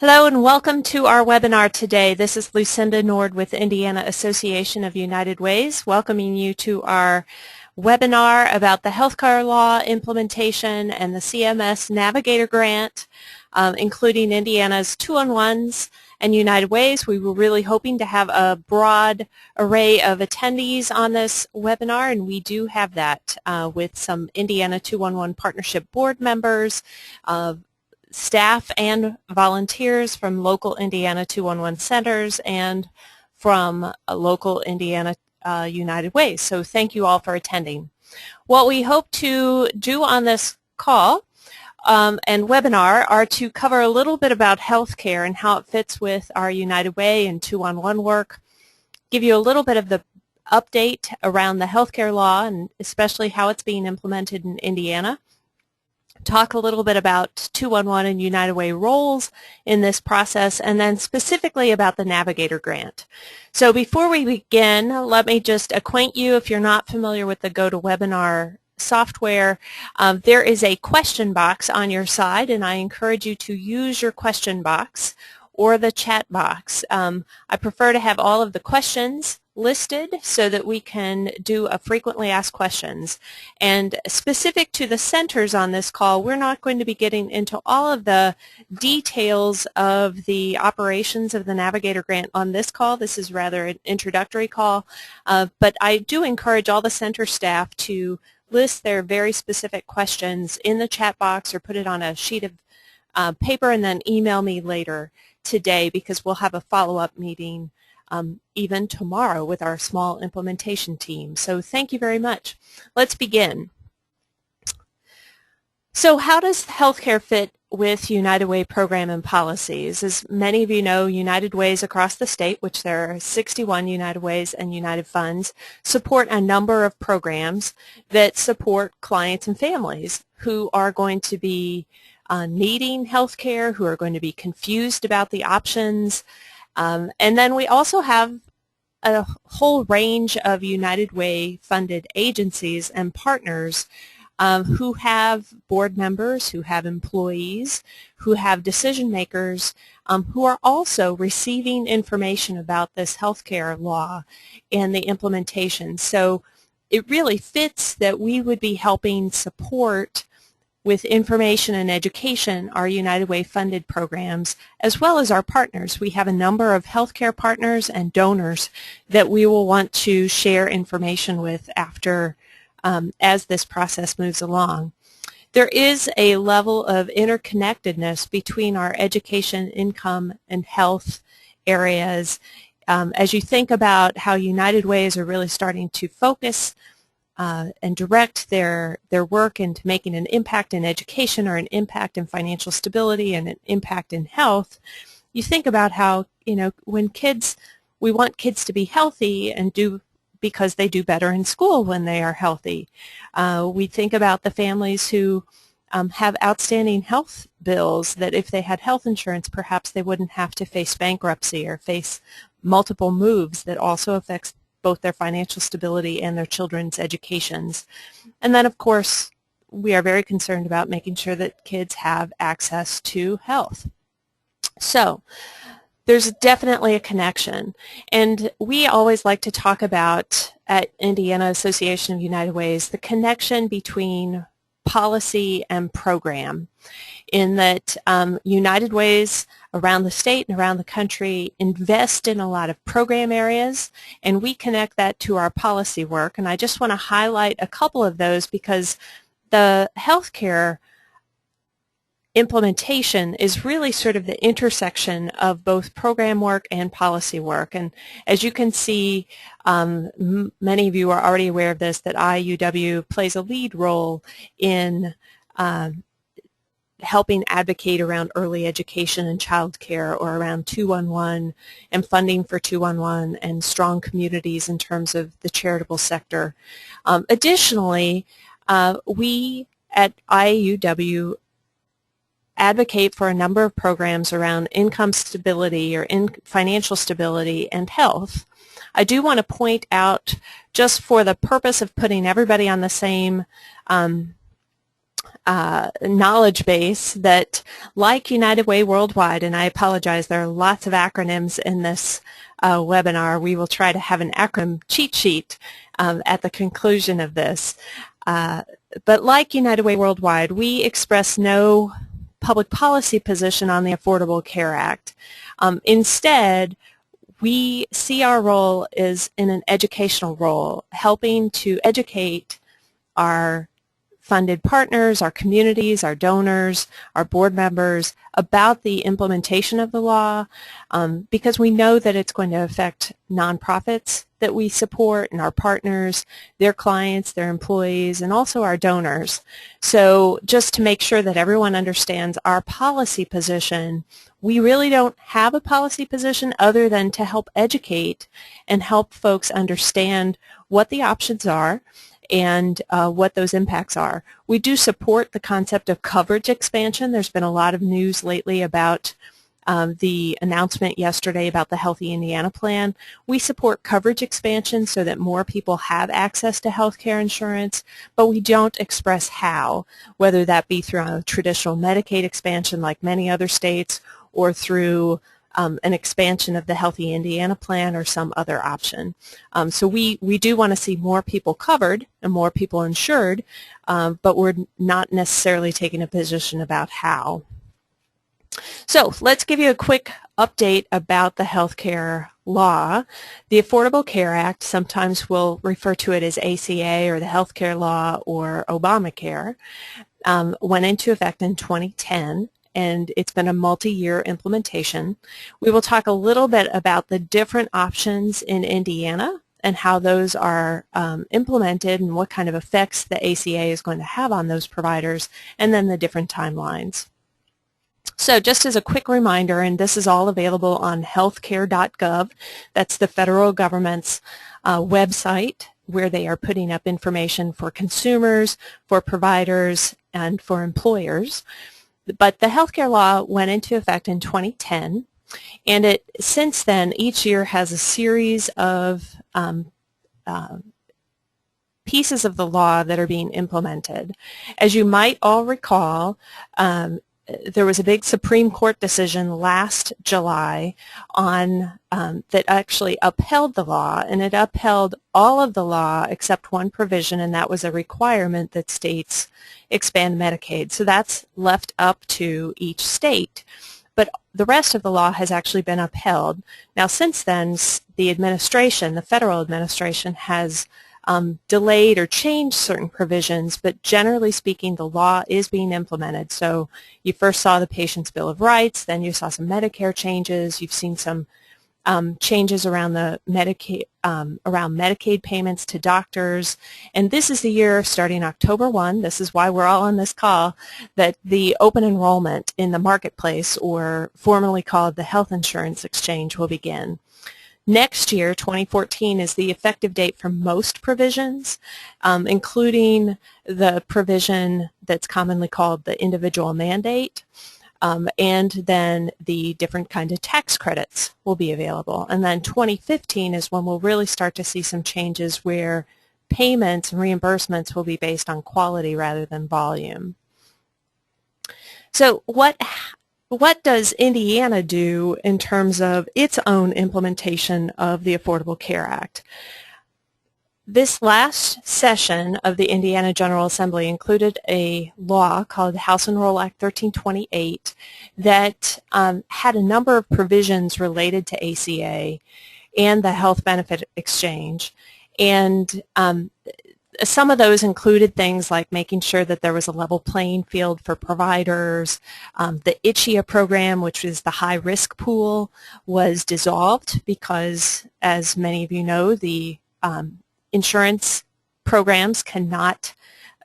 Hello and welcome to our webinar today. This is Lucinda Nord with Indiana Association of United Ways, welcoming you to our webinar about the healthcare law implementation and the CMS Navigator grant, including Indiana's 2-on-1s and United Ways. We were really hoping to have a broad array of attendees on this webinar, and we do have that with some Indiana 2-on-1 Partnership Board members, staff and volunteers from local Indiana 2-on-1 centers and from local Indiana United Ways. So thank you all for attending. What we hope to do on this call and webinar are to cover a little bit about healthcare and how it fits with our United Way and 2-on-1 work, give you a little bit of the update around the healthcare law and especially how it's being implemented in Indiana, talk a little bit about 2-on-1 and United Way roles in this process, and then specifically about the Navigator grant. So before we begin, let me just acquaint you, if you're not familiar with the GoToWebinar software, there is a question box on your side, and I encourage you to use your question box or the chat box. I prefer to have all of the questions listed so that we can do a frequently asked questions. And specific to the centers on this call, we're not going to be getting into all of the details of the operations of the Navigator grant on this call. This is rather an introductory call, but I do encourage all the center staff to list their very specific questions in the chat box or put it on a sheet of paper and then email me later today, because we'll have a follow-up meeting even tomorrow with our small implementation team. So thank you very much. Let's begin. So how does healthcare fit with United Way program and policies? As many of you know, United Ways across the state, which there are 61 United Ways and United Funds, support a number of programs that support clients and families who are going to be needing healthcare, who are going to be confused about the options. And then we also have a whole range of United Way funded agencies and partners who have board members, who have employees, who have decision makers, who are also receiving information about this healthcare law and the implementation. So it really fits that we would be helping support with information and education our United Way funded programs, as well as our partners. We have a number of healthcare partners and donors that we will want to share information with after as this process moves along. There is a level of interconnectedness between our education, income, and health areas. As you think about how United Ways are really starting to focus and direct their work into making an impact in education or an impact in financial stability and an impact in health, you think about how, when we want kids to be healthy and because they do better in school when they are healthy. We think about the families who have outstanding health bills that if they had health insurance, perhaps they wouldn't have to face bankruptcy or face multiple moves that also affects both their financial stability and their children's educations. And then, of course, we are very concerned about making sure that kids have access to health. So there's definitely a connection. And we always like to talk about, at Indiana Association of United Ways, the connection between policy and program, in that United Ways around the state and around the country invest in a lot of program areas, and we connect that to our policy work. And I just want to highlight a couple of those because the healthcare implementation is really sort of the intersection of both program work and policy work. And as you can see, many of you are already aware of this, that IUW plays a lead role in helping advocate around early education and child care, or around 2-on-1 and funding for 2-on-1 and strong communities in terms of the charitable sector. Additionally, we at IUW advocate for a number of programs around income stability or financial stability and health. I do want to point out, just for the purpose of putting everybody on the same knowledge base that, like United Way Worldwide, and I apologize, there are lots of acronyms in this webinar. We will try to have an acronym cheat sheet at the conclusion of this. But like United Way Worldwide, we express no public policy position on the Affordable Care Act. Instead, we see our role as in an educational role, helping to educate our funded partners, our communities, our donors, our board members about the implementation of the law, because we know that it's going to affect nonprofits that we support and our partners, their clients, their employees, and also our donors. So just to make sure that everyone understands our policy position, we really don't have a policy position other than to help educate and help folks understand what the options are and what those impacts are. We do support the concept of coverage expansion. There's been a lot of news lately about the announcement yesterday about the Healthy Indiana Plan. We support coverage expansion so that more people have access to health care insurance, but we don't express how, whether that be through a traditional Medicaid expansion like many other states or through an expansion of the Healthy Indiana Plan or some other option. So we do want to see more people covered and more people insured, but we're not necessarily taking a position about how. So let's give you a quick update about the healthcare law. The Affordable Care Act, sometimes we'll refer to it as ACA or the healthcare law or Obamacare, went into effect in 2010. And it's been a multi-year implementation. We will talk a little bit about the different options in Indiana and how those are implemented and what kind of effects the ACA is going to have on those providers, and then the different timelines. So just as a quick reminder, and this is all available on healthcare.gov, that's the federal government's website where they are putting up information for consumers, for providers, and for employers. But the healthcare law went into effect in 2010, and it since then each year has a series of pieces of the law that are being implemented. As you might all recall, there was a big Supreme Court decision last July on that actually upheld the law, and it upheld all of the law except one provision, and that was a requirement that states expand Medicaid. So that's left up to each state. But the rest of the law has actually been upheld. Now since then, the administration, the federal administration, has delayed or changed certain provisions, but generally speaking, the law is being implemented. So you first saw the Patient's Bill of Rights, then you saw some Medicare changes, you've seen some changes around the Medicaid payments to doctors, and this is the year starting October 1, this is why we're all on this call, that the open enrollment in the marketplace, or formerly called the Health Insurance Exchange, will begin. Next year, 2014, is the effective date for most provisions, including the provision that's commonly called the individual mandate, and then the different kind of tax credits will be available. And then 2015 is when we'll really start to see some changes where payments and reimbursements will be based on quality rather than volume. So what does Indiana do in terms of its own implementation of the Affordable Care Act? This last session of the Indiana General Assembly included a law called House Enroll Act 1328 that had a number of provisions related to ACA and the Health Benefit Exchange. And some of those included things like making sure that there was a level playing field for providers. The ICHIA program, which is the high-risk pool, was dissolved because, as many of you know, the insurance programs cannot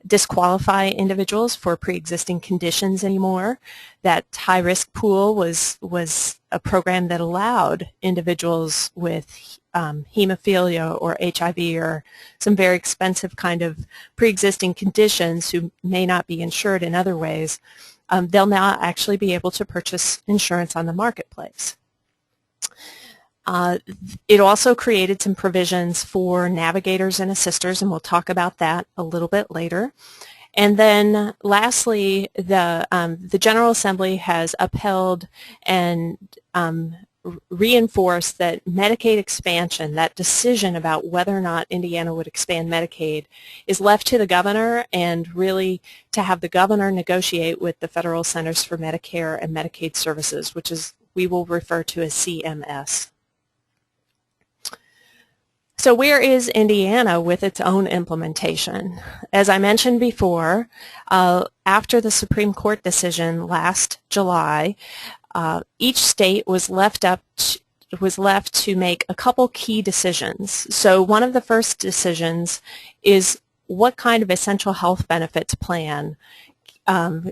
disqualify individuals for pre-existing conditions anymore. That high-risk pool was a program that allowed individuals with hemophilia or HIV or some very expensive kind of pre-existing conditions who may not be insured in other ways, they'll now actually be able to purchase insurance on the marketplace. It also created some provisions for navigators and assisters, and we'll talk about that a little bit later. And then lastly, the General Assembly has upheld and reinforced that Medicaid expansion, that decision about whether or not Indiana would expand Medicaid, is left to the governor, and really to have the governor negotiate with the Federal Centers for Medicare and Medicaid Services, which is we will refer to as CMS. So where is Indiana with its own implementation? As I mentioned before, after the Supreme Court decision last July, each state was left to make a couple key decisions. So one of the first decisions is what kind of essential health benefits plan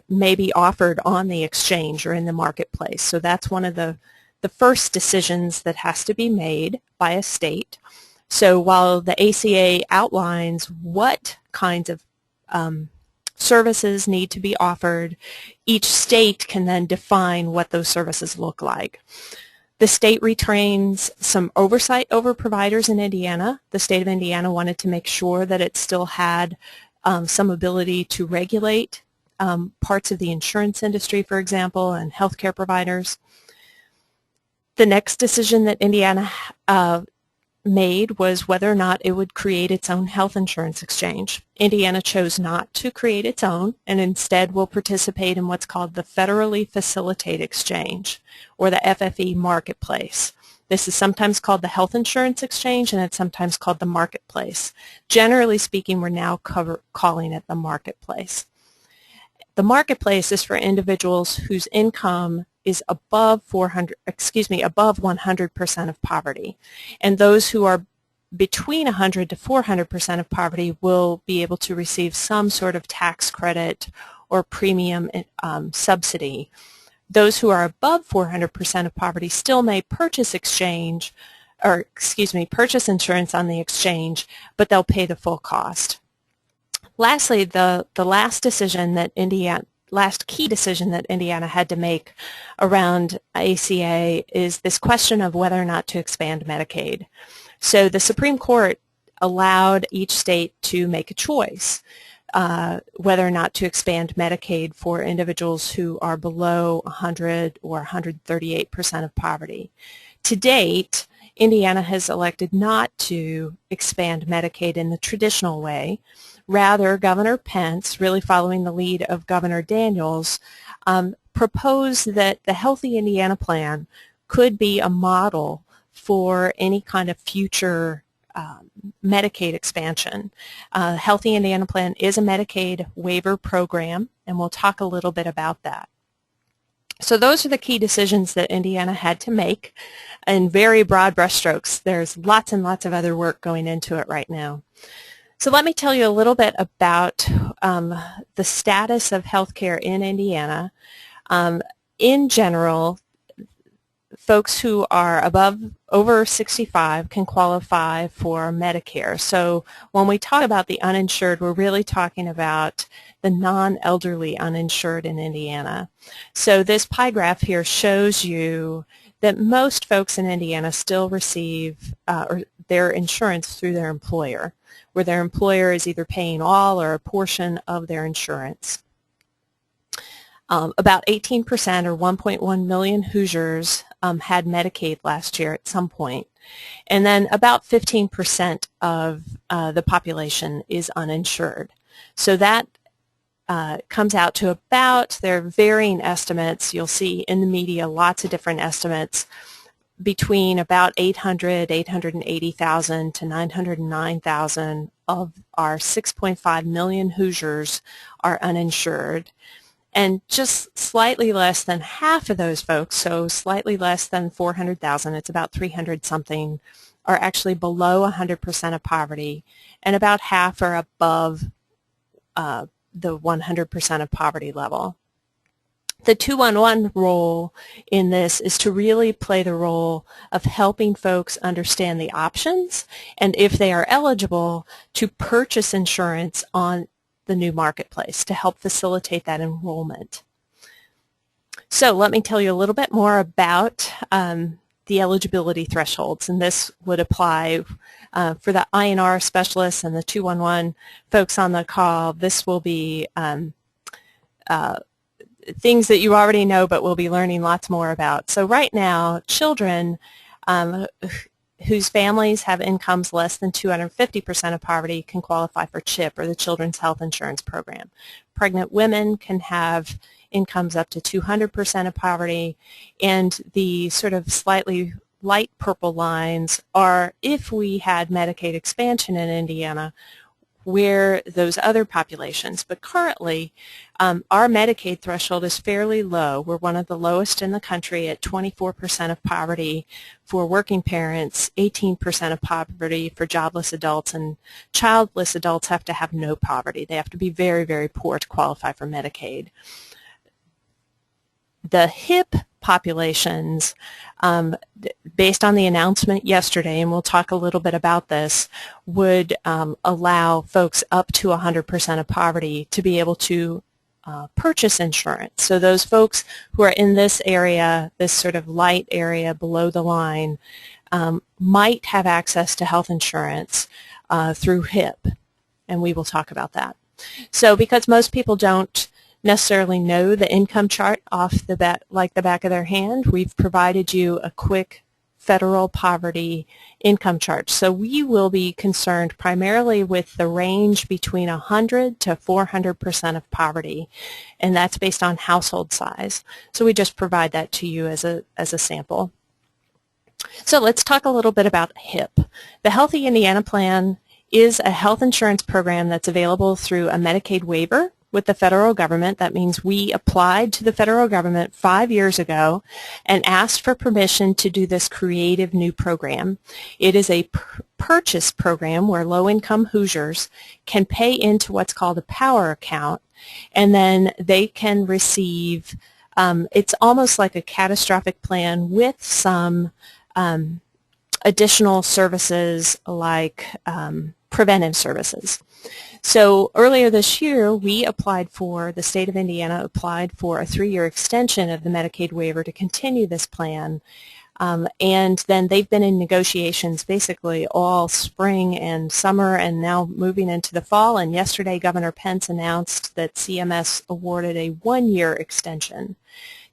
may be offered on the exchange or in the marketplace. So that's one of the first decisions that has to be made by a state. So while the ACA outlines what kinds of services need to be offered, each state can then define what those services look like. The state retains some oversight over providers in Indiana. The state of Indiana wanted to make sure that it still had some ability to regulate parts of the insurance industry, for example, and healthcare providers. The next decision that Indiana made was whether or not it would create its own health insurance exchange. Indiana chose not to create its own, and instead will participate in what's called the Federally Facilitated Exchange, or the FFE Marketplace. This is sometimes called the Health Insurance Exchange, and it's sometimes called the Marketplace. Generally speaking, we're now calling it the Marketplace. The Marketplace is for individuals whose income is above 100% of poverty, and those who are between 100 to 400% of poverty will be able to receive some sort of tax credit or premium subsidy. Those who are above 400% of poverty still may purchase insurance on the exchange, but they'll pay the full cost. Lastly, the last key decision that Indiana had to make around ACA is this question of whether or not to expand Medicaid. So the Supreme Court allowed each state to make a choice whether or not to expand Medicaid for individuals who are below 100 or 138% of poverty. To date, Indiana has elected not to expand Medicaid in the traditional way. Rather, Governor Pence, really following the lead of Governor Daniels, proposed that the Healthy Indiana Plan could be a model for any kind of future Medicaid expansion. Healthy Indiana Plan is a Medicaid waiver program, and we'll talk a little bit about that. So those are the key decisions that Indiana had to make in very broad brushstrokes. There's lots and lots of other work going into it right now. So let me tell you a little bit about the status of healthcare in Indiana. In general, folks who are over 65 can qualify for Medicare. So when we talk about the uninsured, we're really talking about the non-elderly uninsured in Indiana. So this pie graph here shows you that most folks in Indiana still receive their insurance through their employer, where their employer is either paying all or a portion of their insurance. About 18% or 1.1 million Hoosiers had Medicaid last year at some point. And then about 15% of the population is uninsured. So that comes out to about, there are varying estimates. You'll see in the media lots of different estimates, between about 880,000 to 909,000 of our 6.5 million Hoosiers are uninsured. And just slightly less than half of those folks, so slightly less than 400,000, it's about 300 something, are actually below 100% of poverty, and about half are above the 100% of poverty level. The 211 role in this is to really play the role of helping folks understand the options, and if they are eligible, to purchase insurance on the new marketplace to help facilitate that enrollment. So let me tell you a little bit more about the eligibility thresholds, and this would apply for the INR specialists and the 211 folks on the call. This will be things that you already know but we'll be learning lots more about. So right now, children whose families have incomes less than 250% of poverty can qualify for CHIP, or the Children's Health Insurance Program. Pregnant women can have incomes up to 200% of poverty, and the sort of slightly light purple lines are if we had Medicaid expansion in Indiana, where those other populations. But currently, our Medicaid threshold is fairly low. We're one of the lowest in the country at 24% of poverty for working parents, 18% of poverty for jobless adults, and childless adults have to have no poverty. They have to be very, very poor to qualify for Medicaid. The HIP populations, based on the announcement yesterday, and we'll talk a little bit about this, would allow folks up to 100% of poverty to be able to purchase insurance. So those folks who are in this area, this sort of light area below the line, might have access to health insurance through HIP, and we will talk about that. So because most people don't necessarily know the income chart off the bat, like the back of their hand, we've provided you a quick federal poverty income chart. So we will be concerned primarily with the range between 100 to 400% of poverty, and that's based on household size. So we just provide that to you as a sample. So let's talk a little bit about HIP. The Healthy Indiana Plan is a health insurance program that's available through a Medicaid waiver with the federal government. That means we applied to the federal government 5 years ago and asked for permission to do this creative new program. It is a purchase program where low-income Hoosiers can pay into what's called a power account, and then they can receive, it's almost like a catastrophic plan with some additional services like preventive services. So earlier this year, the state of Indiana applied for a 3-year extension of the Medicaid waiver to continue this plan. And then they've been in negotiations basically all spring and summer and now moving into the fall. And yesterday, Governor Pence announced that CMS awarded a 1-year extension.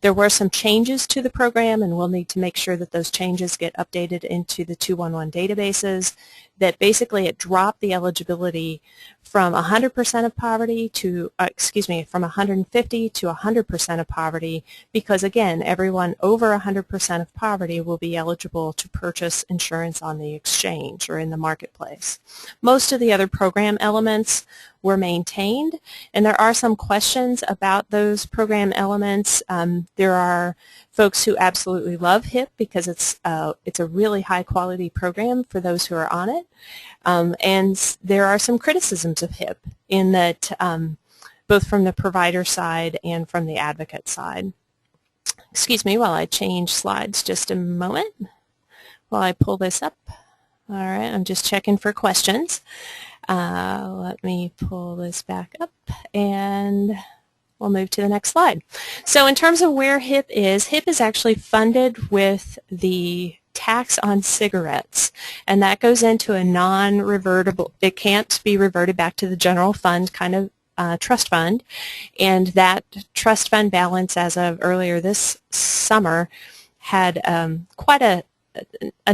There were some changes to the program, and we'll need to make sure that those changes get updated into the 211 databases, that basically it dropped the eligibility from 100% of poverty to, from 150 to 100% of poverty, because again, everyone over 100% of poverty will be eligible to purchase insurance on the exchange or in the marketplace. Most of the other program elements were maintained, and there are some questions about those program elements. There are folks who absolutely love HIP because it's a really high quality program for those who are on it, and there are some criticisms of HIP in that both from the provider side and from the advocate side. Excuse me while I change slides just a moment while I pull this up. All right, I'm just checking for questions. Let me pull this back up and we'll move to the next slide. So in terms of where HIP is actually funded with the tax on cigarettes, and that goes into a non-revertible, it can't be reverted back to the general fund kind of trust fund, and that trust fund balance as of earlier this summer had quite a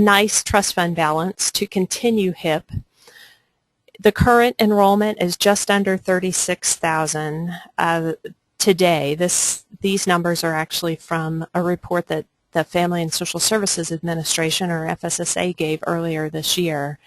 nice trust fund balance to continue HIP. The current enrollment is just under 36,000 today. These numbers are actually from a report that the Family and Social Services Administration, or FSSA, gave earlier this year.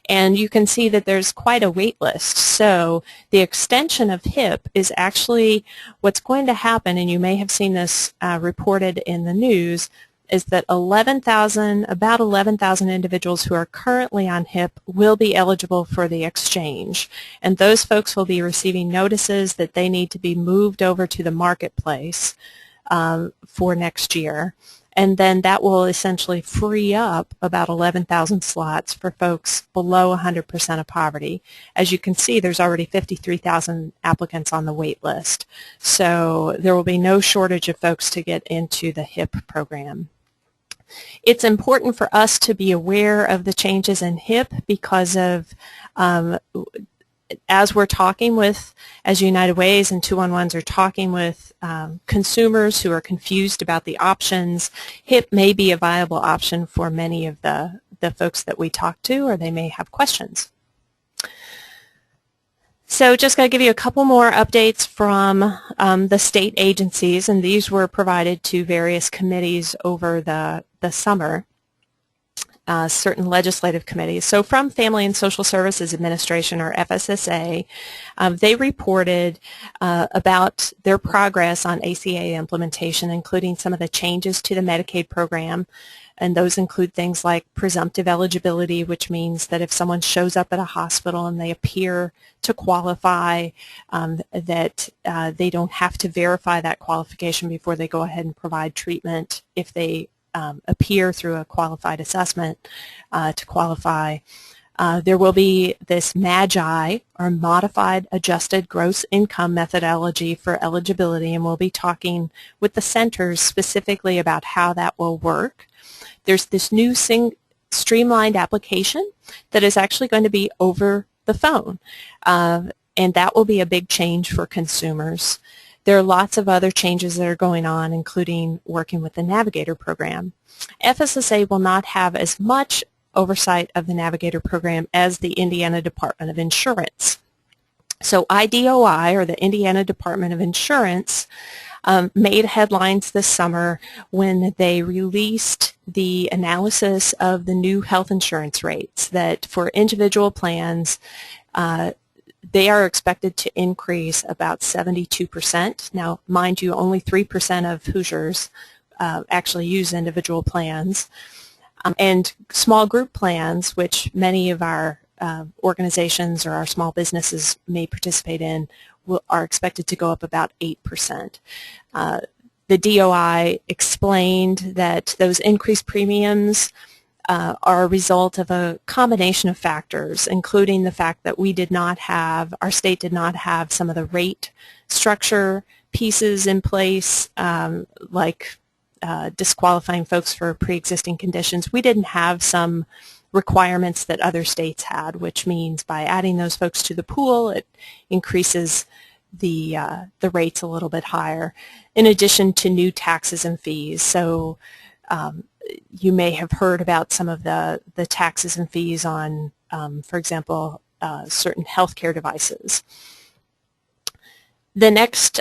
And you can see that there's quite a wait list. So the extension of HIP is actually what's going to happen, and you may have seen this reported in the news, is that about 11,000 individuals who are currently on HIP will be eligible for the exchange. And those folks will be receiving notices that they need to be moved over to the marketplace for next year. And then that will essentially free up about 11,000 slots for folks below 100% of poverty. As you can see, there's already 53,000 applicants on the wait list. So there will be no shortage of folks to get into the HIP program. It's important for us to be aware of the changes in HIP because of as we're talking with, as United Ways and 211s are talking with consumers who are confused about the options, HIP may be a viable option for many of the folks that we talk to, or they may have questions. So just going to give you a couple more updates from the state agencies, and these were provided to various committees over the summer. Certain legislative committees. So from Family and Social Services Administration, or FSSA, they reported about their progress on ACA implementation, including some of the changes to the Medicaid program, and those include things like presumptive eligibility, which means that if someone shows up at a hospital and they appear to qualify, that they don't have to verify that qualification before they go ahead and provide treatment if they appear through a qualified assessment to qualify. There will be this MAGI, or Modified Adjusted Gross Income methodology for eligibility, and we'll be talking with the centers specifically about how that will work. There's this new streamlined application that is actually going to be over the phone, and that will be a big change for consumers. There are lots of other changes that are going on, including working with the Navigator program. FSSA will not have as much oversight of the Navigator program as the Indiana Department of Insurance. So IDOI, or the Indiana Department of Insurance, made headlines this summer when they released the analysis of the new health insurance rates, that for individual plans, they are expected to increase about 72%. Now, mind you, only 3% of Hoosiers actually use individual plans. And small group plans, which many of our organizations or our small businesses may participate in, are expected to go up about 8%. The DOI explained that those increased premiums are a result of a combination of factors, including the fact that our state did not have some of the rate structure pieces in place, like disqualifying folks for pre-existing conditions. We didn't have some requirements that other states had, which means by adding those folks to the pool, it increases the rates a little bit higher, in addition to new taxes and fees. So you may have heard about some of the taxes and fees on, for example, certain healthcare devices. The next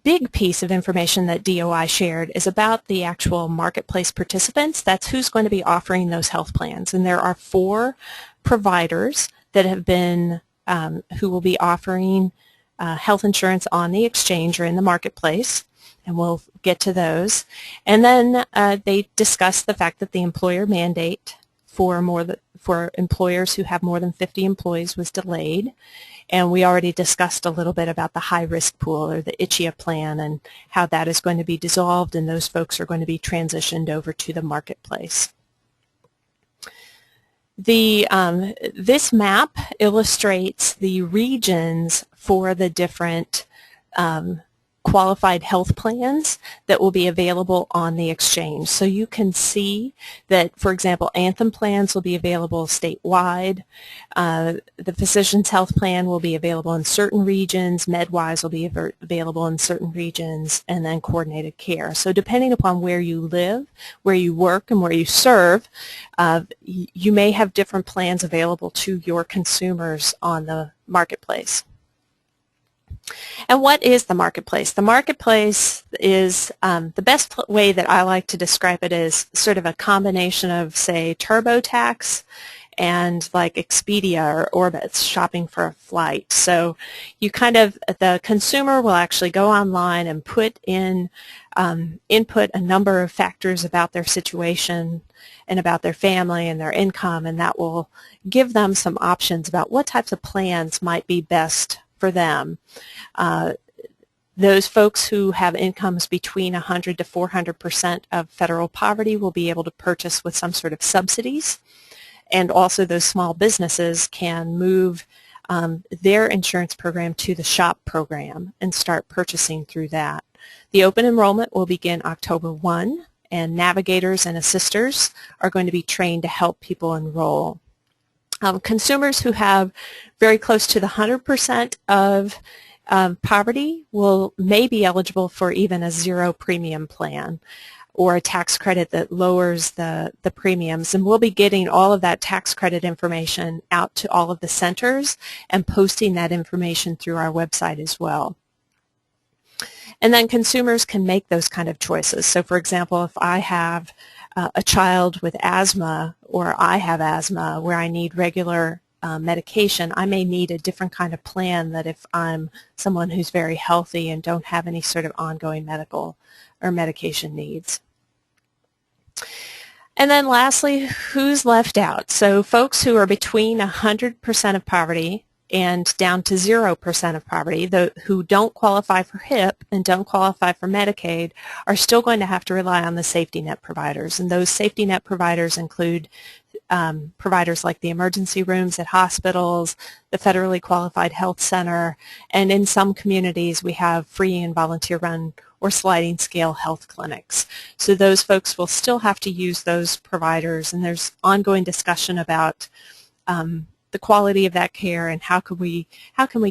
big piece of information that DOI shared is about the actual marketplace participants. That's who's going to be offering those health plans. And there are 4 providers that have been, who will be offering health insurance on the exchange or in the marketplace, and we'll get to those. And then they discussed the fact that the employer mandate for employers who have more than 50 employees was delayed. And we already discussed a little bit about the high-risk pool, or the ICHIA plan, and how that is going to be dissolved, and those folks are going to be transitioned over to the marketplace. This map illustrates the regions for the different qualified health plans that will be available on the exchange. So you can see that, for example, Anthem plans will be available statewide. The Physicians Health Plan will be available in certain regions. MedWise will be available in certain regions, and then coordinated care. So depending upon where you live, where you work, and where you serve, you may have different plans available to your consumers on the marketplace. And what is the marketplace? The marketplace is the best way that I like to describe it is sort of a combination of, say, TurboTax and like Expedia or Orbitz, shopping for a flight. So you the consumer will actually go online and input a number of factors about their situation and about their family and their income, and that will give them some options about what types of plans might be best for them. Those folks who have incomes between 100 to 400% of federal poverty will be able to purchase with some sort of subsidies, and also those small businesses can move their insurance program to the SHOP program and start purchasing through that. The open enrollment will begin October 1, and navigators and assisters are going to be trained to help people enroll. Consumers who have very close to the 100% of poverty may be eligible for even a zero premium plan or a tax credit that lowers the premiums. And we'll be getting all of that tax credit information out to all of the centers and posting that information through our website as well. And then consumers can make those kind of choices. So for example, if I have a child with asthma, or I have asthma where I need regular medication, I may need a different kind of plan than if I'm someone who's very healthy and don't have any sort of ongoing medical or medication needs. And then lastly, who's left out? So folks who are between 100% of poverty and down to 0% of poverty, who don't qualify for HIP and don't qualify for Medicaid, are still going to have to rely on the safety net providers. And those safety net providers include providers like the emergency rooms at hospitals, the federally qualified health center, and in some communities we have free and volunteer run or sliding scale health clinics. So those folks will still have to use those providers, and there's ongoing discussion about the quality of that care and how can we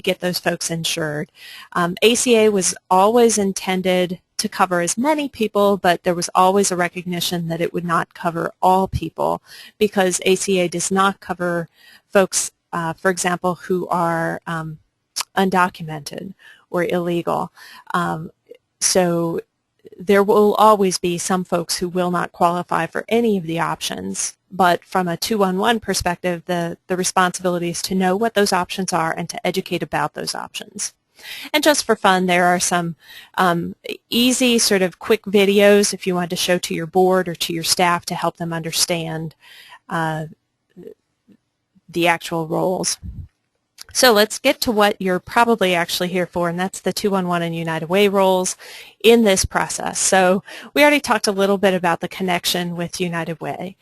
get those folks insured. ACA was always intended to cover as many people, but there was always a recognition that it would not cover all people because ACA does not cover folks, for example, who are undocumented or illegal. So there will always be some folks who will not qualify for any of the options, but from a 211 perspective, the responsibility is to know what those options are and to educate about those options. And just for fun, there are some easy sort of quick videos if you want to show to your board or to your staff to help them understand the actual roles. So let's get to what you're probably actually here for, and that's the 211 and United Way roles in this process. So we already talked a little bit about the connection with United Way.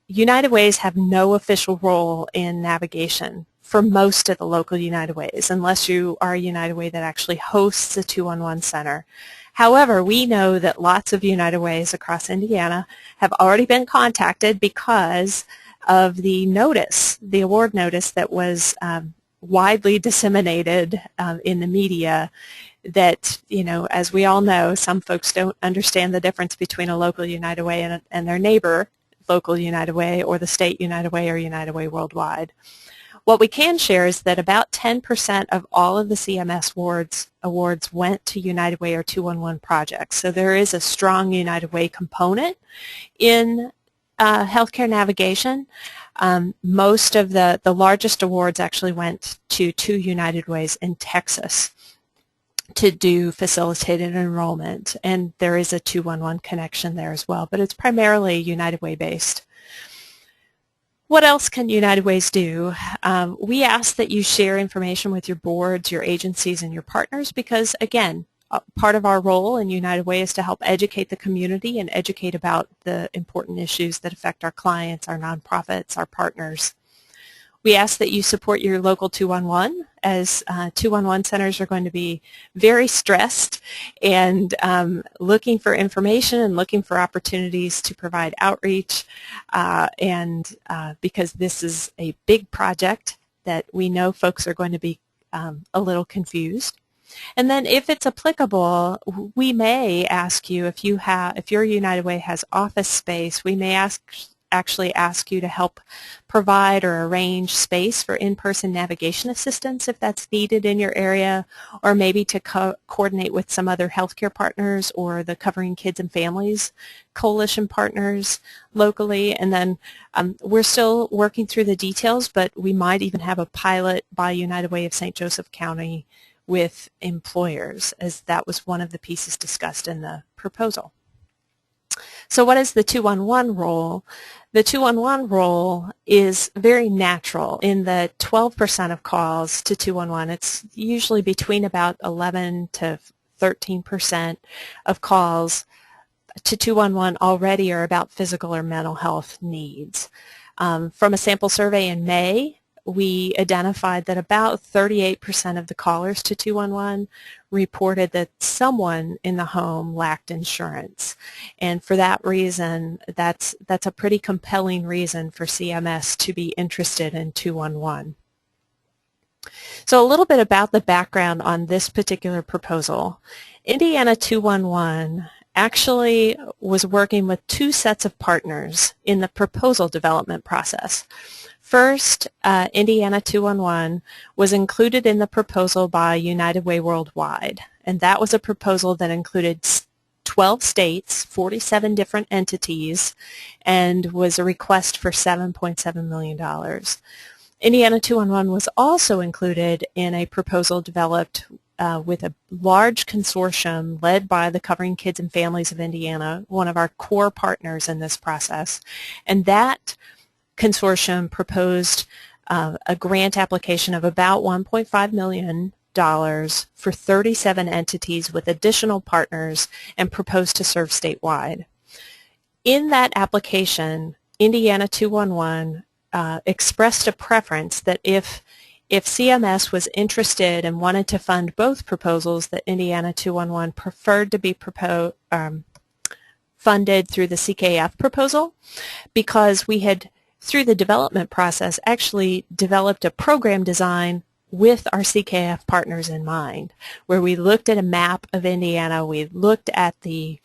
United Ways have no official role in navigation for most of the local United Ways, unless you are a United Way that actually hosts a 211 center. However, we know that lots of United Ways across Indiana have already been contacted because of the notice, the award notice that was widely disseminated in the media that, you know, as we all know, some folks don't understand the difference between a local United Way and their neighbor local United Way or the state United Way or United Way Worldwide. What we can share is that about 10% of all of the CMS awards went to United Way or 211 projects. So there is a strong United Way component in healthcare navigation. Most of the largest awards actually went to 2 United Ways in Texas to do facilitated enrollment, and there is a 211 connection there as well, but it's primarily United Way based. What else can United Ways do? We ask that you share information with your boards, your agencies, and your partners because, again, part of our role in United Way is to help educate the community and educate about the important issues that affect our clients, our nonprofits, our partners. We ask that you support your local 211 as 211 centers are going to be very stressed and looking for information and looking for opportunities to provide outreach because this is a big project that we know folks are going to be a little confused. And then if it's applicable, we may ask you if your United Way has office space, we may actually ask you to help provide or arrange space for in-person navigation assistance if that's needed in your area, or maybe to coordinate with some other healthcare partners or the Covering Kids and Families Coalition partners locally. And then we're still working through the details, but we might even have a pilot by United Way of St. Joseph County with employers, as that was one of the pieces discussed in the proposal. So what is the 211 role? The 211 role is very natural. In the 12% of calls to 211, it's usually between about 11 to 13% of calls to 211 already are about physical or mental health needs. From a sample survey in May, we identified that about 38% of the callers to 211 reported that someone in the home lacked insurance. And for that reason, that's a pretty compelling reason for CMS to be interested in 211. So a little bit about the background on this particular proposal. Indiana 211 actually was working with two sets of partners in the proposal development process. First, Indiana 211 was included in the proposal by United Way Worldwide, and that was a proposal that included 12 states, 47 different entities, and was a request for $7.7 million. Indiana 211 was also included in a proposal developed with a large consortium led by the Covering Kids and Families of Indiana, one of our core partners in this process. And that consortium proposed a grant application of about $1.5 million for 37 entities with additional partners and proposed to serve statewide. In that application, Indiana 211 expressed a preference that if CMS was interested and wanted to fund both proposals, that Indiana 211 preferred to be funded through the CKF proposal, because we had, through the development process, actually developed a program design with our CKF partners in mind, where we looked at a map of Indiana, we looked at the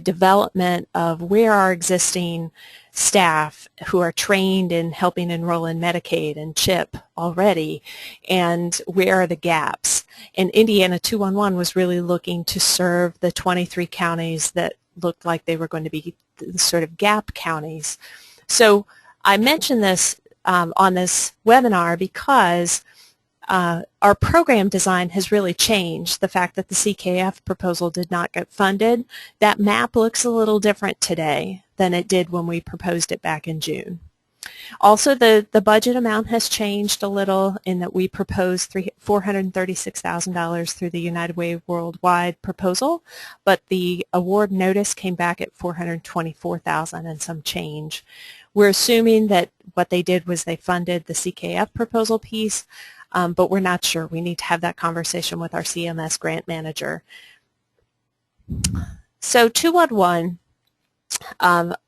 development of where our existing staff who are trained in helping enroll in Medicaid and CHIP already, and where are the gaps. And Indiana 211 was really looking to serve the 23 counties that looked like they were going to be the sort of gap counties. So I mentioned this on this webinar because our program design has really changed. The fact that the CKF proposal did not get funded, that map looks a little different today than it did when we proposed it back in June. Also, the budget amount has changed a little in that we proposed $436,000 through the United Way Worldwide proposal, but the award notice came back at $424,000 and some change. We're assuming that what they did was they funded the CKF proposal piece, but we're not sure. We need to have that conversation with our CMS grant manager. So 211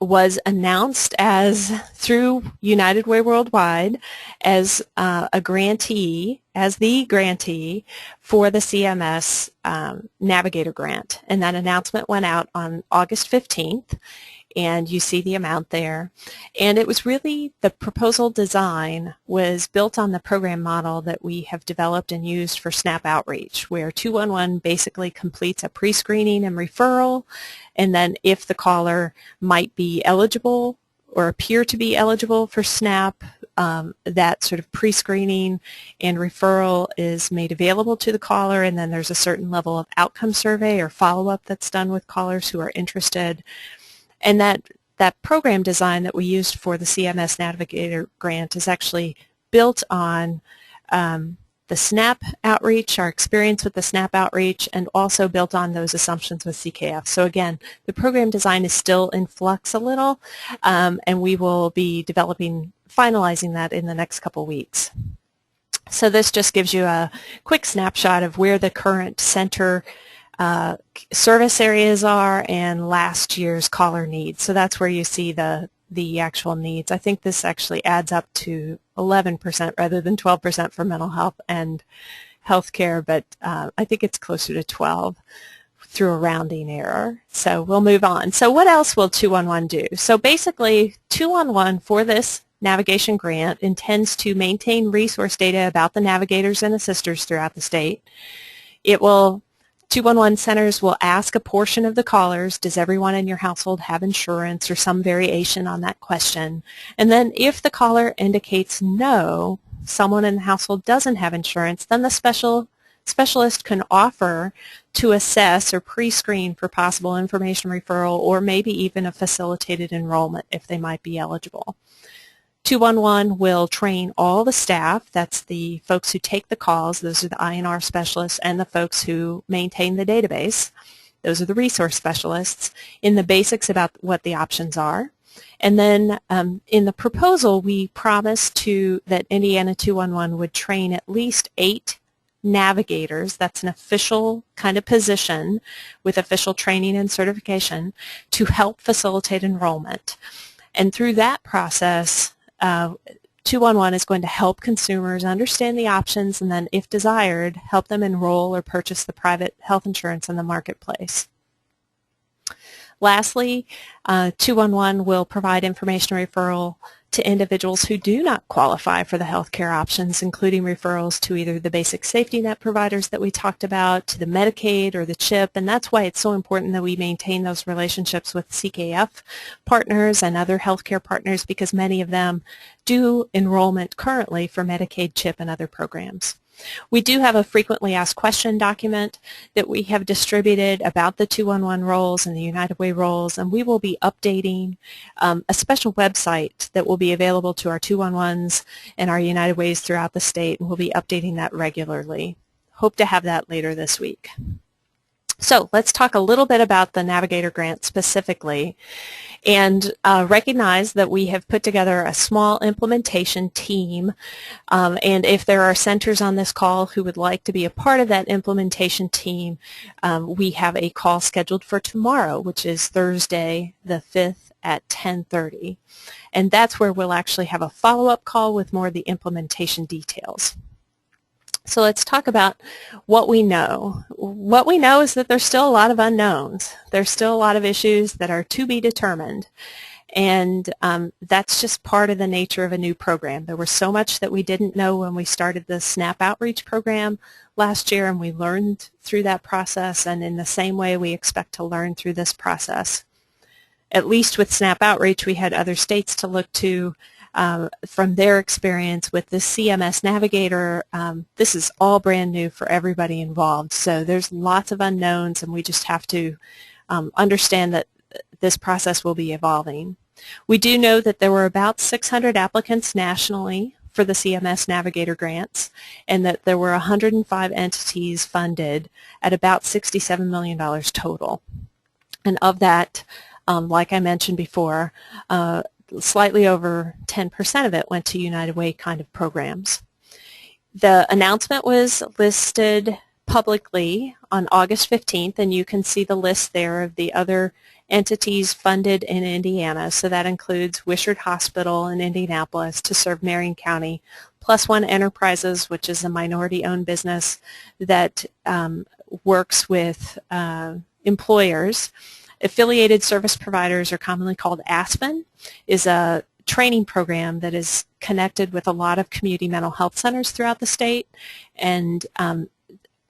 was announced as, through United Way Worldwide, as a grantee, as the grantee for the CMS Navigator grant. And that announcement went out on August 15th. And you see the amount there. And it was really, the proposal design was built on the program model that we have developed and used for SNAP outreach, where 211 basically completes a pre-screening and referral, and then if the caller might be eligible or appear to be eligible for SNAP, that sort of pre-screening and referral is made available to the caller, and then there's a certain level of outcome survey or follow-up that's done with callers who are interested. And that program design that we used for the CMS Navigator grant is actually built on the SNAP outreach, our experience with the SNAP outreach, and also built on those assumptions with CKF. So again, the program design is still in flux a little, and we will be finalizing that in the next couple weeks. So this just gives you a quick snapshot of where the current center service areas are and last year's caller needs. So that's where you see the actual needs. I think this actually adds up to 11% rather than 12% for mental health and healthcare, but I think it's closer to 12 through a rounding error. So we'll move on. So what else will 211 do? So basically 211 for this navigation grant intends to maintain resource data about the navigators and assisters throughout the state. 211 centers will ask a portion of the callers, does everyone in your household have insurance, or some variation on that question. And then if the caller indicates no, someone in the household doesn't have insurance, then the specialist can offer to assess or pre-screen for possible information referral or maybe even a facilitated enrollment if they might be eligible. 211 will train all the staff, that's the folks who take the calls, those are the INR specialists, and the folks who maintain the database, those are the resource specialists, in the basics about what the options are. And then in the proposal, we promised that Indiana 211 would train at least 8 navigators. That's an official kind of position with official training and certification to help facilitate enrollment. And through that process, 211 is going to help consumers understand the options and then, if desired, help them enroll or purchase the private health insurance in the marketplace. Lastly, 211 will provide information referral to individuals who do not qualify for the health care options, including referrals to either the basic safety net providers that we talked about, to the Medicaid or the CHIP, and that's why it's so important that we maintain those relationships with CKF partners and other healthcare partners, because many of them do enrollment currently for Medicaid, CHIP, and other programs. We do have a frequently asked question document that we have distributed about the 211 roles and the United Way roles, and we will be updating a special website that will be available to our 211s and our United Ways throughout the state, and we'll be updating that regularly. Hope to have that later this week. So let's talk a little bit about the Navigator grant specifically, and recognize that we have put together a small implementation team, and if there are centers on this call who would like to be a part of that implementation team, we have a call scheduled for tomorrow, which is Thursday the 5th at 10:30, and that's where we'll actually have a follow-up call with more of the implementation details. So let's talk about what we know. What we know is that there's still a lot of unknowns. There's still a lot of issues that are to be determined. And that's just part of the nature of a new program. There was so much that we didn't know when we started the SNAP Outreach program last year, and we learned through that process, and in the same way we expect to learn through this process. At least with SNAP Outreach, we had other states to look to from their experience with the CMS Navigator. This is all brand new for everybody involved, so there's lots of unknowns, and we just have to understand that this process will be evolving. We do know that there were about 600 applicants nationally for the CMS Navigator grants, and that there were 105 entities funded at about $67 million total. And of that, like I mentioned before, slightly over 10% of it went to United Way kind of programs. The announcement was listed publicly on August 15th, and you can see the list there of the other entities funded in Indiana. So that includes Wishart Hospital in Indianapolis to serve Marion County, Plus One Enterprises, which is a minority-owned business that works with employers. Affiliated Service Providers, are commonly called ASPN, is a training program that is connected with a lot of community mental health centers throughout the state, and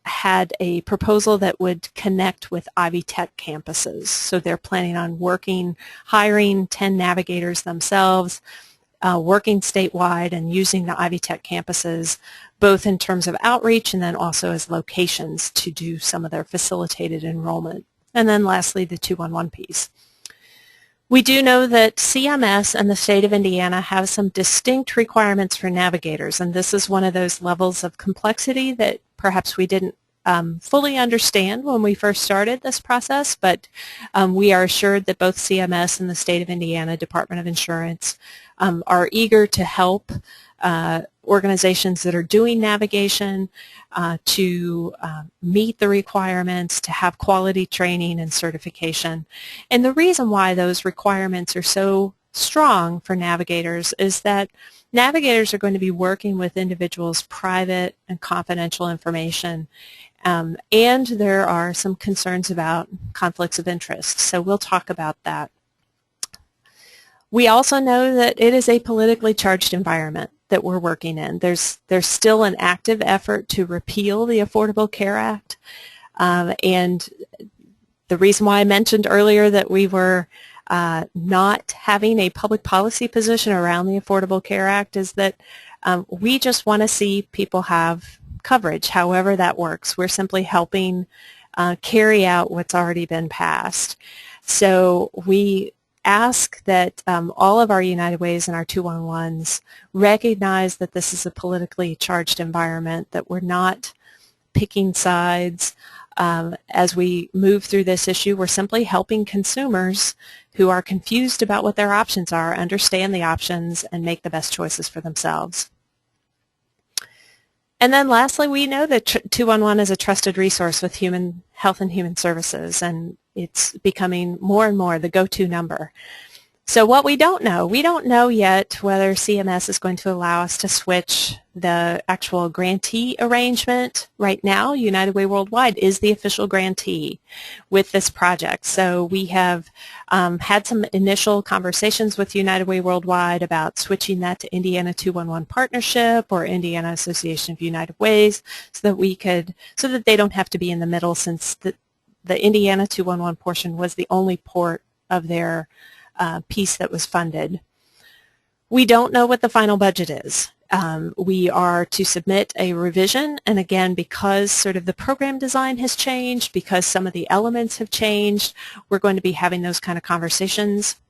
had a proposal that would connect with Ivy Tech campuses. So they're planning on hiring 10 navigators themselves, working statewide and using the Ivy Tech campuses, both in terms of outreach and then also as locations to do some of their facilitated enrollment. And then lastly, the 211 piece. We do know that CMS and the state of Indiana have some distinct requirements for navigators, and this is one of those levels of complexity that perhaps we didn't fully understand when we first started this process, but we are assured that both CMS and the state of Indiana Department of Insurance are eager to help organizations that are doing navigation to meet the requirements, to have quality training and certification. And the reason why those requirements are so strong for navigators is that navigators are going to be working with individuals' private and confidential information, and there are some concerns about conflicts of interest. So we'll talk about that. We also know that it is a politically charged environment that we're working in. There's still an active effort to repeal the Affordable Care Act, and the reason why I mentioned earlier that we were not having a public policy position around the Affordable Care Act is that we just want to see people have coverage, however that works. We're simply helping carry out what's already been passed. So we ask that all of our United Ways and our 211s recognize that this is a politically charged environment, that we're not picking sides, as we move through this issue, we're simply helping consumers who are confused about what their options are understand the options and make the best choices for themselves. And then lastly, we know that 211 is a trusted resource with human health and human services, and it's becoming more and more the go-to number. So what we don't know yet whether CMS is going to allow us to switch the actual grantee arrangement. Right now, United Way Worldwide is the official grantee with this project. So we have had some initial conversations with United Way Worldwide about switching that to Indiana 211 Partnership or Indiana Association of United Ways so that they don't have to be in the middle, since the Indiana 211 portion was the only port of their piece that was funded. We don't know what the final budget is. We are to submit a revision, and again, because sort of the program design has changed, because some of the elements have changed, we're going to be having those kind of conversations.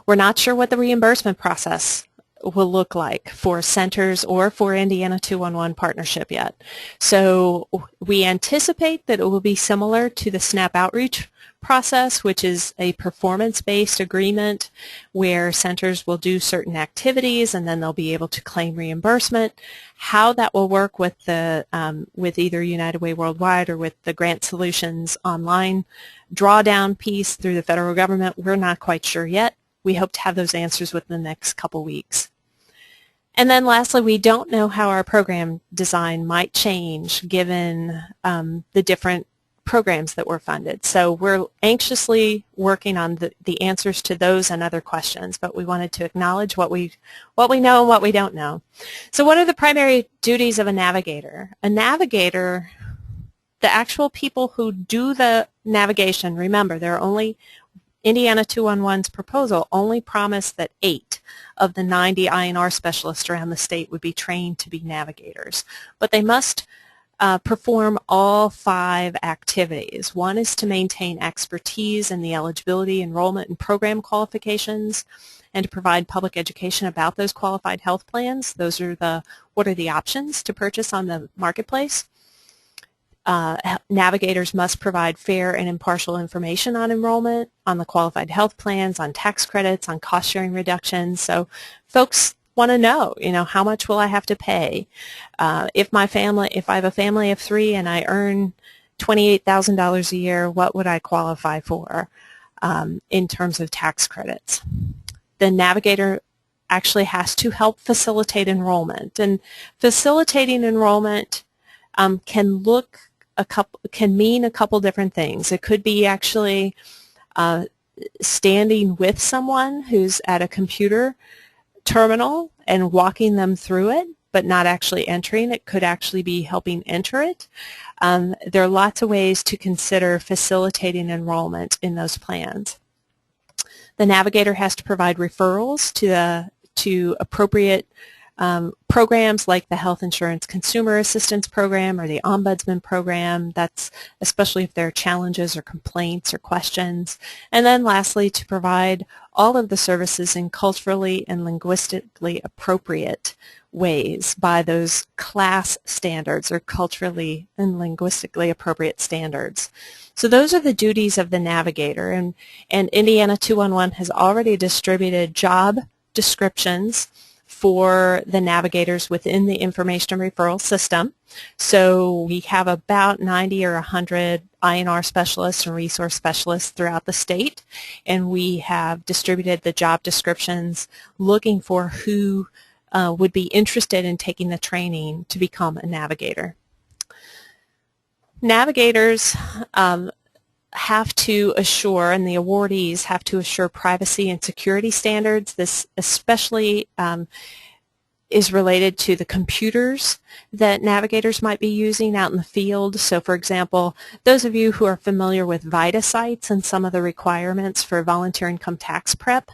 We're not sure what the reimbursement process will look like for centers or for Indiana 211 Partnership yet. So we anticipate that it will be similar to the SNAP outreach process, which is a performance-based agreement where centers will do certain activities and then they'll be able to claim reimbursement. How that will work with with either United Way Worldwide or with the Grant Solutions online drawdown piece through the federal government, we're not quite sure yet. We hope to have those answers within the next couple weeks. And then lastly, we don't know how our program design might change given the different programs that were funded. So we're anxiously working on the answers to those and other questions, but we wanted to acknowledge what we know and what we don't know. So what are the primary duties of a navigator? A navigator, the actual people who do the navigation, remember, there are only Indiana 211's proposal only promised that 8 of the 90 INR specialists around the state would be trained to be navigators. But they must perform all 5 activities. One is to maintain expertise in the eligibility, enrollment, and program qualifications, and to provide public education about those qualified health plans. Those are what are the options to purchase on the marketplace. Navigators must provide fair and impartial information on enrollment, on the qualified health plans, on tax credits, on cost sharing reductions. So folks want to know, how much will I have to pay? If I have a family of 3 and I earn $28,000 a year, what would I qualify for in terms of tax credits? The navigator actually has to help facilitate enrollment, and facilitating enrollment can mean a couple different things. It could be actually standing with someone who's at a computer terminal and walking them through it, but not actually entering. It could actually be helping enter it. There are lots of ways to consider facilitating enrollment in those plans. The navigator has to provide referrals to appropriate programs like the Health Insurance Consumer Assistance Program or the Ombudsman Program. That's especially if there are challenges or complaints or questions. And then lastly, to provide all of the services in culturally and linguistically appropriate ways by those class standards or culturally and linguistically appropriate standards. So those are the duties of the navigator, and Indiana 211 has already distributed job descriptions for the navigators within the information and referral system. So we have about 90 or 100 INR specialists and resource specialists throughout the state, and we have distributed the job descriptions looking for who would be interested in taking the training to become a navigator. Navigators have to assure, and the awardees have to assure, privacy and security standards. This especially is related to the computers that navigators might be using out in the field. So for example, those of you who are familiar with VITA sites and some of the requirements for volunteer income tax prep,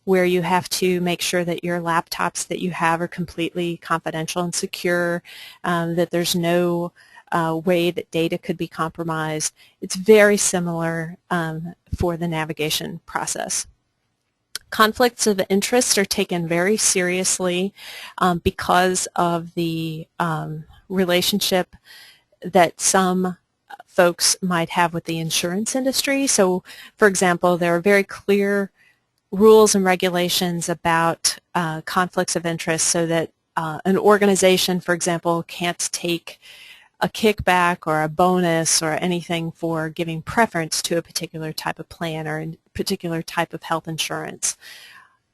where you have to make sure that your laptops that you have are completely confidential and secure, that there's no way that data could be compromised. It's very similar for the navigation process. Conflicts of interest are taken very seriously because of the relationship that some folks might have with the insurance industry. So, for example, there are very clear rules and regulations about conflicts of interest, so that an organization, for example, can't take a kickback or a bonus or anything for giving preference to a particular type of plan or a particular type of health insurance.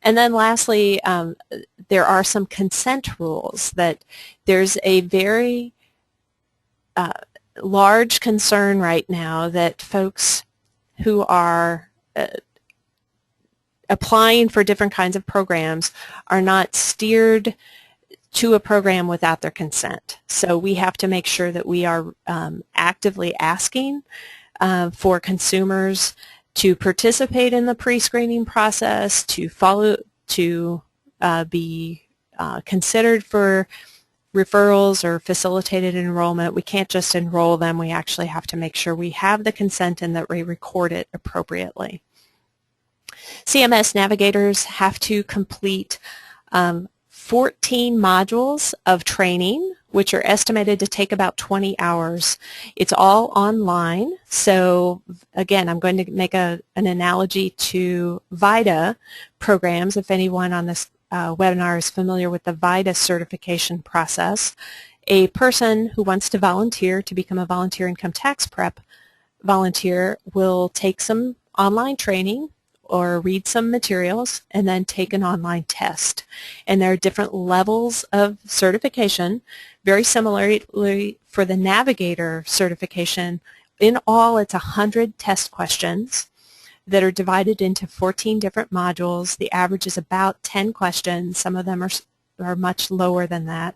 And then lastly, there are some consent rules. That there's a very large concern right now that folks who are applying for different kinds of programs are not steered to a program without their consent. So we have to make sure that we are actively asking for consumers to participate in the pre-screening process, to be considered for referrals or facilitated enrollment. We can't just enroll them. We actually have to make sure we have the consent and that we record it appropriately. CMS navigators have to complete 14 modules of training, which are estimated to take about 20 hours. It's all online. So again, I'm going to make an analogy to VITA programs. If anyone on this webinar is familiar with the VITA certification process, a person who wants to volunteer to become a volunteer income tax prep volunteer will take some online training or read some materials and then take an online test. And there are different levels of certification. Very similarly for the Navigator certification, in all it's 100 test questions that are divided into 14 different modules. The average is about 10 questions. Some of them are much lower than that.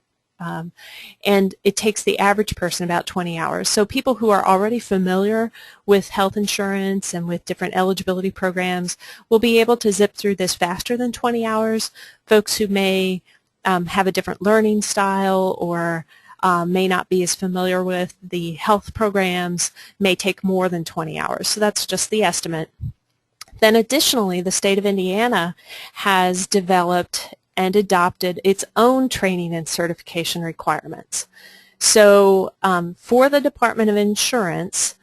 And it takes the average person about 20 hours. So people who are already familiar with health insurance and with different eligibility programs will be able to zip through this faster than 20 hours. Folks who may have a different learning style or may not be as familiar with the health programs may take more than 20 hours. So that's just the estimate. Then additionally, the state of Indiana has developed and adopted its own training and certification requirements. So for the Department of Insurance,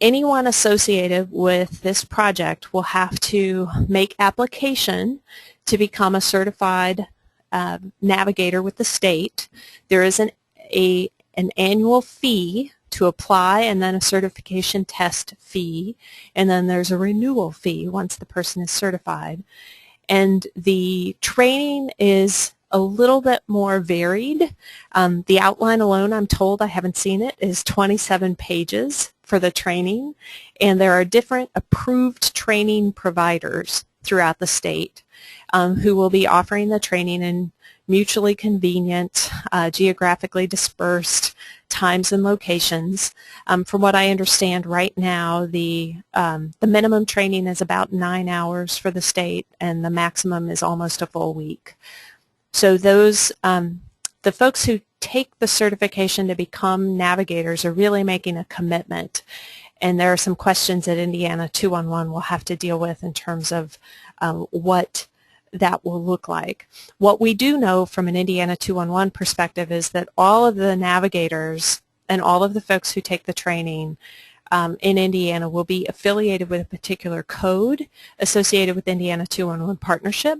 anyone associated with this project will have to make application to become a certified navigator with the state. There is an annual fee to apply, and then a certification test fee, and then there's a renewal fee once the person is certified. And the training is a little bit more varied. The outline alone, I'm told, I haven't seen it, is 27 pages for the training. And there are different approved training providers throughout the state who will be offering the training in mutually convenient, geographically dispersed times and locations. From what I understand right now, the minimum training is about 9 hours for the state, and the maximum is almost a full week. So those, the folks who take the certification to become navigators are really making a commitment. And there are some questions that Indiana 211 will have to deal with in terms of what that will look like. What we do know from an Indiana 211 perspective is that all of the navigators and all of the folks who take the training in Indiana will be affiliated with a particular code associated with Indiana 211 partnership.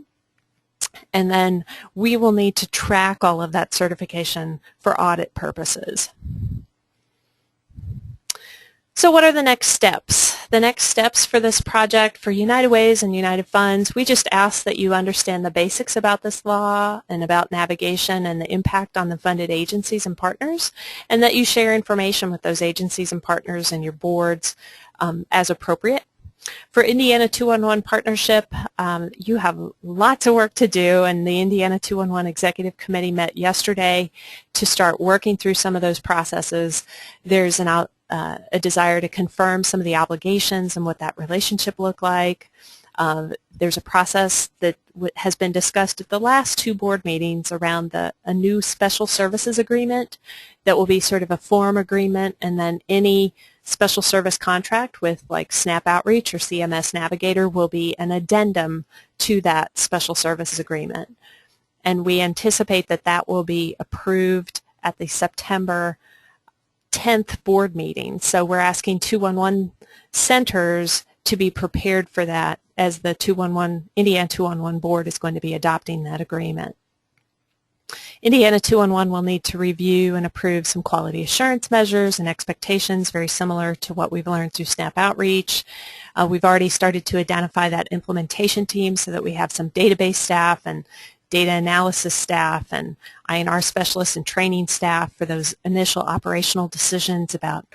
And then we will need to track all of that certification for audit purposes. So what are the next steps? The next steps for this project for United Ways and United Funds, we just ask that you understand the basics about this law and about navigation and the impact on the funded agencies and partners, and that you share information with those agencies and partners and your boards as appropriate. For Indiana 211 partnership, you have lots of work to do, and the Indiana 211 Executive Committee met yesterday to start working through some of those processes. There's a desire to confirm some of the obligations and what that relationship looked like. There's a process that has been discussed at the last 2 board meetings around a new special services agreement that will be sort of a form agreement, and then any special service contract with like SNAP Outreach or CMS Navigator will be an addendum to that special services agreement. And we anticipate that that will be approved at the September 10th board meeting. So we're asking 211 centers to be prepared for that, as the Indiana 211 board is going to be adopting that agreement. Indiana 211 will need to review and approve some quality assurance measures and expectations, very similar to what we've learned through SNAP Outreach. We've already started to identify that implementation team so that we have some database staff and data analysis staff and INR specialists and training staff for those initial operational decisions about,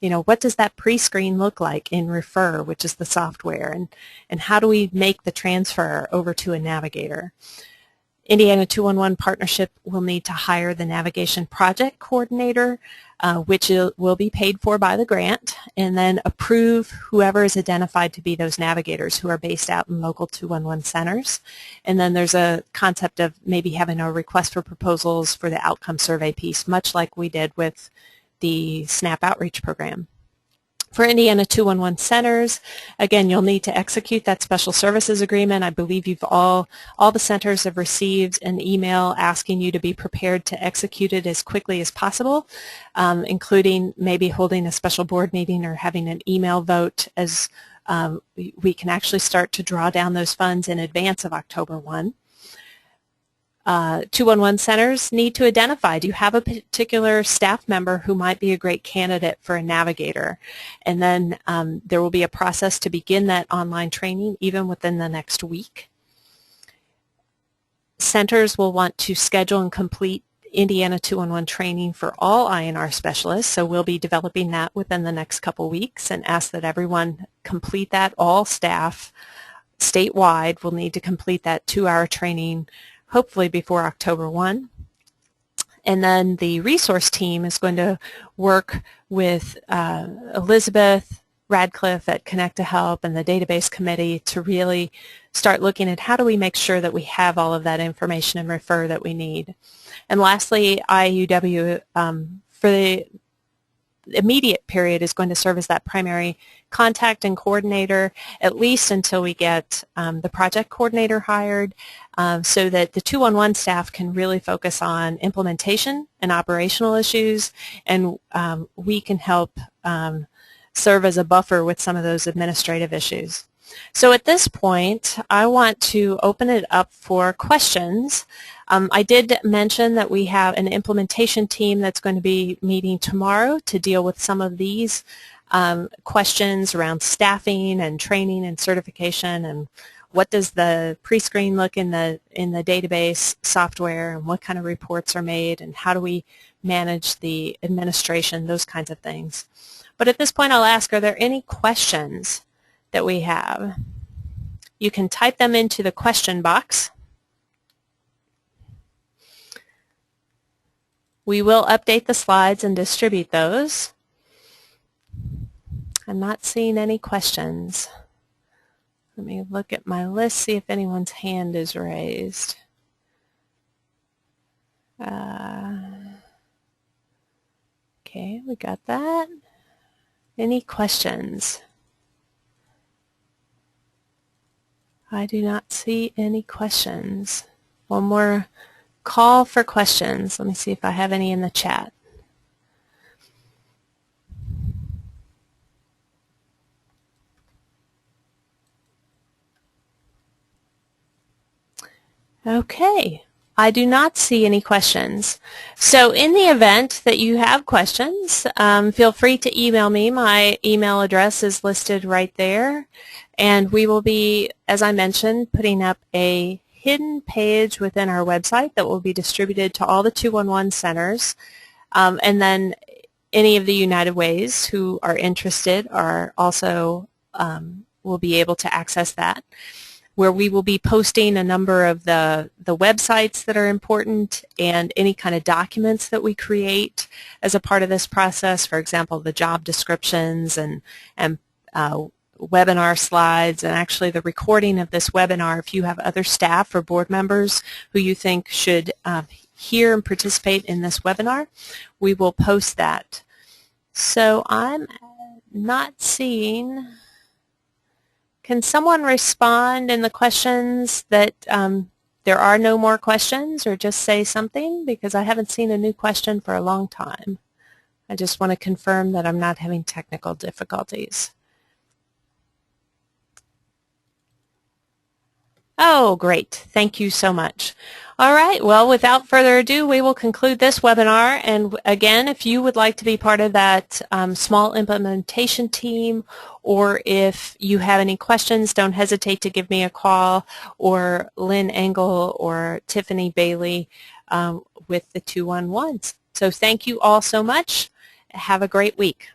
what does that pre-screen look like in Refer, which is the software, and how do we make the transfer over to a Navigator. Indiana 211 partnership will need to hire the navigation project coordinator, which will be paid for by the grant, and then approve whoever is identified to be those navigators who are based out in local 211 centers. And then there's a concept of maybe having a request for proposals for the outcome survey piece, much like we did with the SNAP Outreach program. For Indiana 211 centers, again, you'll need to execute that special services agreement. I believe all the centers have received an email asking you to be prepared to execute it as quickly as possible, including maybe holding a special board meeting or having an email vote, as we can actually start to draw down those funds in advance of October 1. 211 centers need to identify, do you have a particular staff member who might be a great candidate for a navigator? And then there will be a process to begin that online training even within the next week. Centers will want to schedule and complete Indiana 211 training for all INR specialists, so we'll be developing that within the next couple weeks and ask that everyone complete that. All staff statewide will need to complete that 2-hour training hopefully before October 1. And then the resource team is going to work with Elizabeth Radcliffe at Connect to Help and the database committee to really start looking at how do we make sure that we have all of that information and Refer that we need. And lastly, IUW for the immediate period is going to serve as that primary contact and coordinator, at least until we get the project coordinator hired, so that the 211 staff can really focus on implementation and operational issues, and we can help serve as a buffer with some of those administrative issues. So at this point, I want to open it up for questions. I did mention that we have an implementation team that's going to be meeting tomorrow to deal with some of these questions around staffing and training and certification, and what does the pre-screen look in the database software, and what kind of reports are made, and how do we manage the administration, those kinds of things. But at this point I'll ask, are there any questions that we have? You can type them into the question box. We will update the slides and distribute those. I'm not seeing any questions. Let me look at my list, see if anyone's hand is raised. Okay, we got that. Any questions? I do not see any questions. One more call for questions. Let me see if I have any in the chat. Okay, I do not see any questions. So in the event that you have questions, feel free to email me. My email address is listed right there. And we will be, as I mentioned, putting up a hidden page within our website that will be distributed to all the 211 centers. And then any of the United Ways who are interested are also will be able to access that, where we will be posting a number of the websites that are important and any kind of documents that we create as a part of this process. For example, the job descriptions and webinar slides, and actually the recording of this webinar. If you have other staff or board members who you think should hear and participate in this webinar, we will post that. So I'm not seeing. Can someone respond in the questions that there are no more questions, or just say something, because I haven't seen a new question for a long time. I just want to confirm that I'm not having technical difficulties. Oh, great. Thank you so much. All right. Well, without further ado, we will conclude this webinar. And again, if you would like to be part of that small implementation team, or if you have any questions, don't hesitate to give me a call, or Lynn Engel or Tiffany Bailey with the 211s. So thank you all so much. Have a great week.